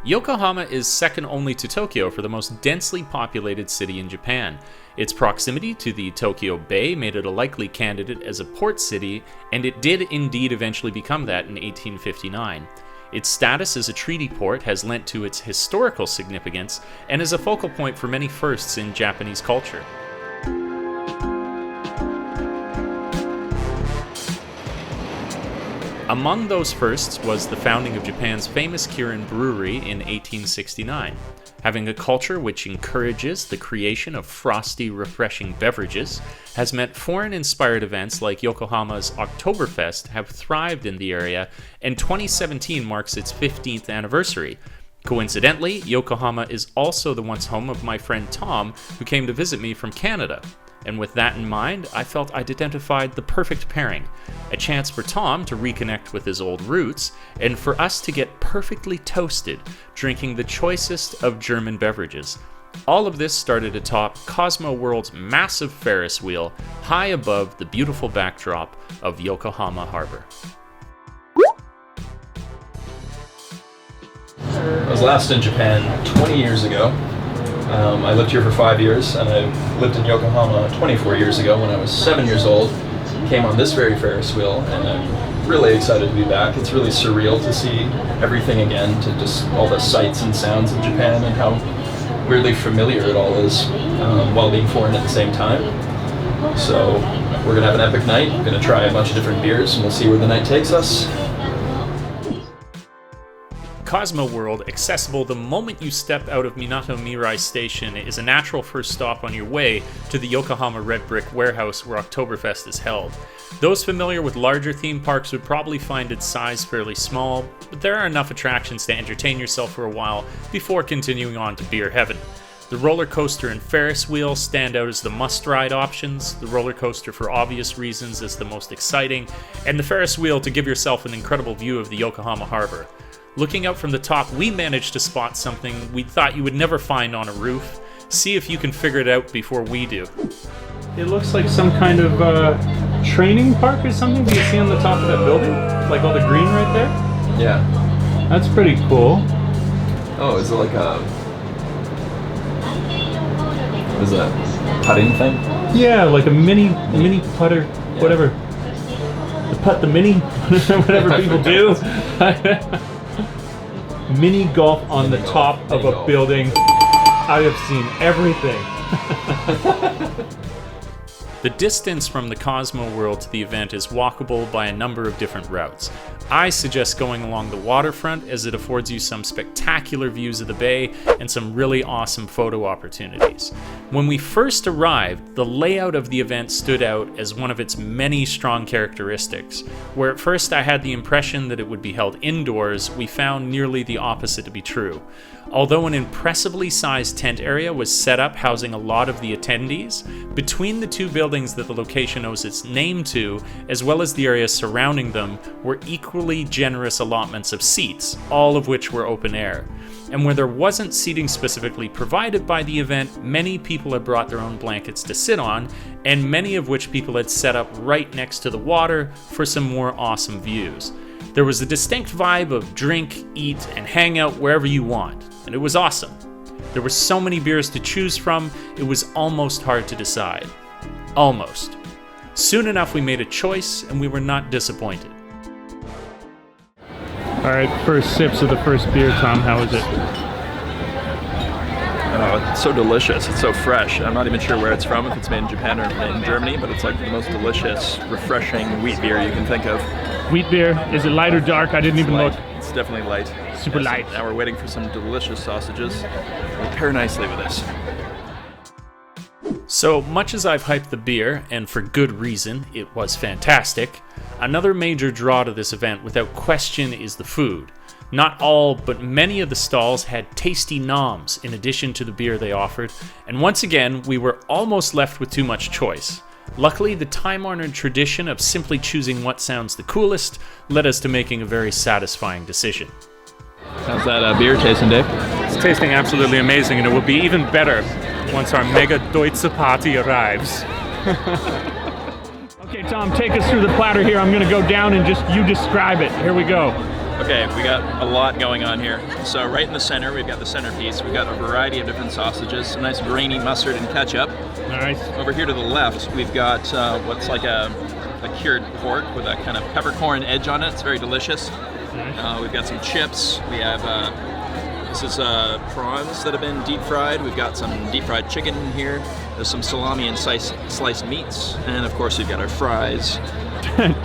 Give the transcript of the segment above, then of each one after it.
Yokohama is second only to Tokyo for the most densely populated city in Japan. Its proximity to the Tokyo Bay made it a likely candidate as a port city, and it did indeed eventually become that in 1859. Its status as a treaty port has lent to its historical significance and is a focal point for many firsts in Japanese culture. Among those firsts was the founding of Japan's famous Kirin Brewery in 1869. Having a culture which encourages the creation of frosty, refreshing beverages has meant foreign-inspired events like Yokohama's Oktoberfest have thrived in the area, and 2017 marks its 15th anniversary. Coincidentally, Yokohama is also the once home of my friend Tom, who came to visit me from Canada. And with that in mind, I felt I'd identified the perfect pairing. A chance for Tom to reconnect with his old roots, and for us to get perfectly toasted, drinking the choicest of German beverages. All of this started atop Cosmo World's massive Ferris wheel, high above the beautiful backdrop of Yokohama Harbor. I was last in Japan 20 years ago. I lived here for 5 years, and I lived in Yokohama 24 years ago when I was 7 years old. Came on this very Ferris wheel, and I'm really excited to be back. It's really surreal to see everything again, to just all the sights and sounds of Japan and how weirdly familiar it all is, while being foreign at the same time. So we're going to have an epic night. We're going to try a bunch of different beers, and we'll see where the night takes us. Cosmo World, accessible the moment you step out of Minato Mirai Station, is a natural first stop on your way to the Yokohama Red Brick Warehouse where Oktoberfest is held. Those familiar with larger theme parks would probably find its size fairly small, but there are enough attractions to entertain yourself for a while before continuing on to beer heaven. The roller coaster and Ferris wheel stand out as the must-ride options, the roller coaster for obvious reasons as the most exciting, and the Ferris wheel to give yourself an incredible view of the Yokohama Harbor. Looking out from the top, we managed to spot something we thought you would never find on a roof. See if you can figure it out before we do. It looks like some kind of training park or something. Do you see on the top of that building? Like all the green right there? Yeah. That's pretty cool. Oh, is it like a... what is that? Putting thing? Yeah, like a mini putter, whatever. The mini, whatever people do. Mini golf on the top of a building. I have seen everything. The distance from the Cosmo World to the event is walkable by a number of different routes. I suggest going along the waterfront as it affords you some spectacular views of the bay and some really awesome photo opportunities. When we first arrived, the layout of the event stood out as one of its many strong characteristics. Where at first I had the impression that it would be held indoors, we found nearly the opposite to be true. Although an impressively sized tent area was set up housing a lot of the attendees, between the two buildings that the location owes its name to, as well as the areas surrounding them, were equally generous allotments of seats, all of which were open air. And where there wasn't seating specifically provided by the event, many people had brought their own blankets to sit on, and many of which people had set up right next to the water for some more awesome views. There was a distinct vibe of drink, eat, and hang out wherever you want, and it was awesome. There were so many beers to choose from, it was almost hard to decide. Almost. Soon enough we made a choice, and we were not disappointed. Alright, first sips of the first beer, Tom, how is it? Oh, it's so delicious. It's so fresh. I'm not even sure where it's from, if it's made in Japan or made in Germany, but it's like the most delicious, refreshing wheat beer you can think of. Wheat beer, is it light or dark? I didn't even look. It's definitely light. Super light. Now we're waiting for some delicious sausages. Will pair nicely with this. So much as I've hyped the beer, and for good reason, it was fantastic, another major draw to this event without question is the food. Not all, but many of the stalls had tasty noms in addition to the beer they offered, and once again, we were almost left with too much choice. Luckily, the time-honored tradition of simply choosing what sounds the coolest led us to making a very satisfying decision. How's that beer tasting, Dave? It's tasting absolutely amazing, and it will be even better once our mega Deutsche Party arrives. Okay, Tom, take us through the platter here. I'm going to go down and just you describe it. Here we go. Okay, we got a lot going on here. So right in the center, we've got the centerpiece. We've got a variety of different sausages, some nice grainy mustard and ketchup. Nice. Over here to the left, we've got what's like a cured pork with a kind of peppercorn edge on it. It's very delicious. Nice. We've got some chips. We have this is prawns that have been deep fried. We've got some deep fried chicken in here. There's some salami and sliced meats, and of course we've got our fries.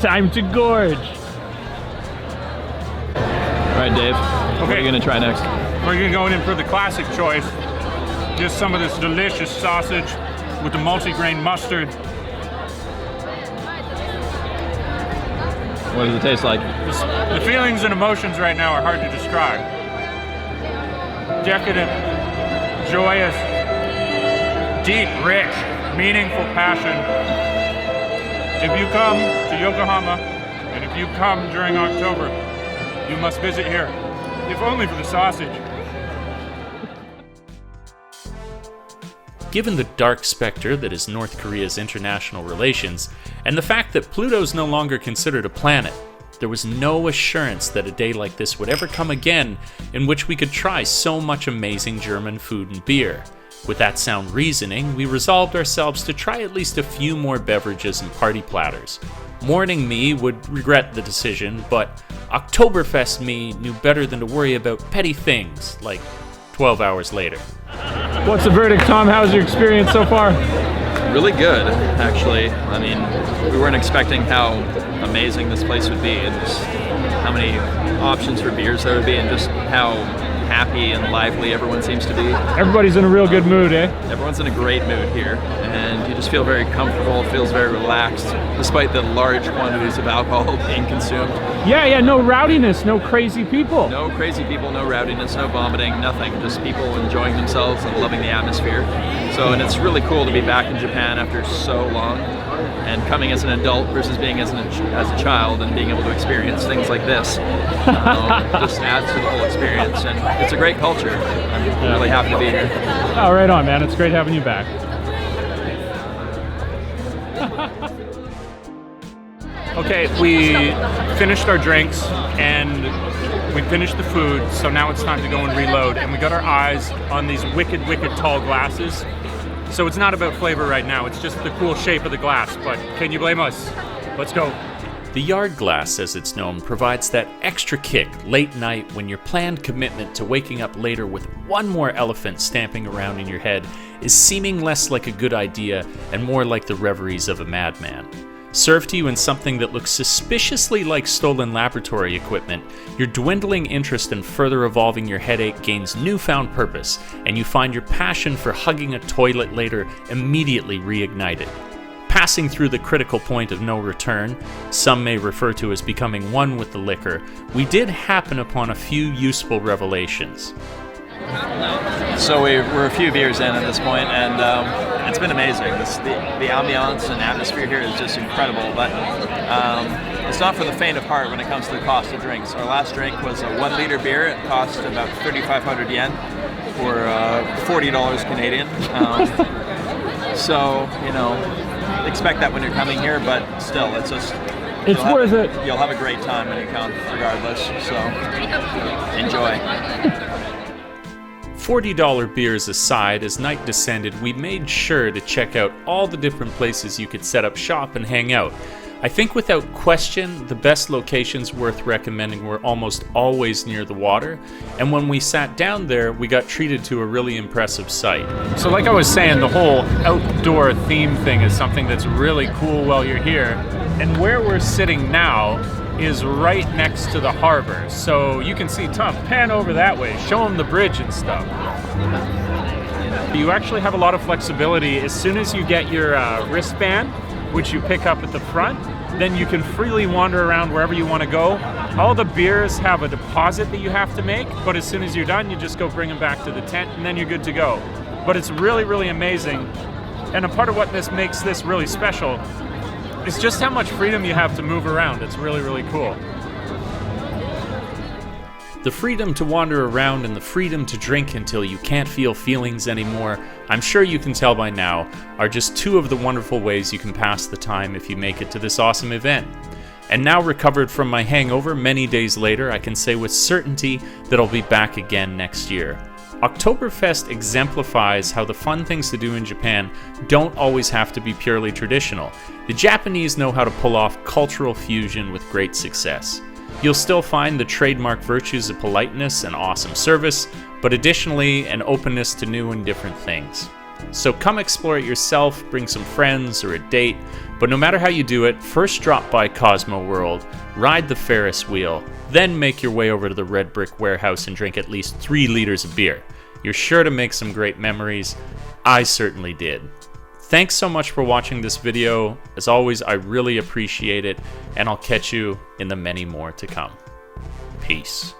Time to gorge. All right, Dave. What are you gonna try next? We're gonna go in for the classic choice. Just some of this delicious sausage with the multi-grain mustard. What does it taste like? The feelings and emotions right now are hard to describe. Decadent, joyous, deep, rich, meaningful passion. If you come to Yokohama, and if you come during October, you must visit here, if only for the sausage. Given the dark specter that is North Korea's international relations, and the fact that Pluto's no longer considered a planet, there was no assurance that a day like this would ever come again in which we could try so much amazing German food and beer. With that sound reasoning, we resolved ourselves to try at least a few more beverages and party platters. Morning me would regret the decision, but Oktoberfest me knew better than to worry about petty things like 12 hours later. What's the verdict, Tom? How's your experience so far? Really good, actually. I mean, we weren't expecting how amazing this place would be, and just how many options for beers there would be, and just how happy and lively everyone seems to be. Everybody's in a real good mood, eh? Everyone's in a great mood here, and you just feel very comfortable, feels very relaxed, despite the large quantities of alcohol being consumed. Yeah, no rowdiness, no crazy people. No crazy people, no rowdiness, no vomiting, nothing. Just people enjoying themselves and loving the atmosphere. So, and it's really cool to be back in Japan after so long, and coming as an adult versus being as a child and being able to experience things like this. Just adds to the whole experience, and it's a great culture. I'm really happy to be here. Oh, right on, man. It's great having you back. Okay, we finished our drinks and we finished the food, so now it's time to go and reload. And we got our eyes on these wicked tall glasses. So it's not about flavor right now, it's just the cool shape of the glass, but can you blame us? Let's go. The yard glass, as it's known, provides that extra kick late night when your planned commitment to waking up later with one more elephant stamping around in your head is seeming less like a good idea and more like the reveries of a madman. Served to you in something that looks suspiciously like stolen laboratory equipment, your dwindling interest in further evolving your headache gains newfound purpose, and you find your passion for hugging a toilet later immediately reignited. Passing through the critical point of no return, some may refer to as becoming one with the liquor, we did happen upon a few useful revelations. So we're a few beers in at this point, and it's been amazing. The ambiance and atmosphere here is just incredible, but it's not for the faint of heart when it comes to the cost of drinks. Our last drink was a 1 liter beer. It cost about 3,500 yen for $40 Canadian. So, expect that when you're coming here, but still, it's worth it. You'll have a great time when you come, regardless, so enjoy. $40 beers aside, as night descended, we made sure to check out all the different places you could set up shop and hang out. I think without question, the best locations worth recommending were almost always near the water, and when we sat down there, we got treated to a really impressive sight. So like I was saying, the whole outdoor theme thing is something that's really cool while you're here, and where we're sitting now is right next to the harbor, so you can see, Tom, pan over that way, show them the bridge and stuff. You actually have a lot of flexibility. As soon as you get your wristband, which you pick up at the front, then you can freely wander around wherever you want to go. All the beers have a deposit that you have to make, but as soon as you're done, you just go bring them back to the tent, and then you're good to go. But it's really amazing, and a part of what makes this really special is just how much freedom you have to move around. It's really cool. The freedom to wander around and the freedom to drink until you can't feel feelings anymore, I'm sure you can tell by now, are just two of the wonderful ways you can pass the time if you make it to this awesome event. And now recovered from my hangover many days later, I can say with certainty that I'll be back again next year. Oktoberfest exemplifies how the fun things to do in Japan don't always have to be purely traditional. The Japanese know how to pull off cultural fusion with great success. You'll still find the trademark virtues of politeness and awesome service, but additionally an openness to new and different things. So come explore it yourself, bring some friends or a date, but no matter how you do it, first drop by Cosmo World, ride the Ferris wheel, then make your way over to the Red Brick Warehouse and drink at least 3 liters of beer. You're sure to make some great memories. I certainly did. Thanks so much for watching this video. As always, I really appreciate it, and I'll catch you in the many more to come. Peace.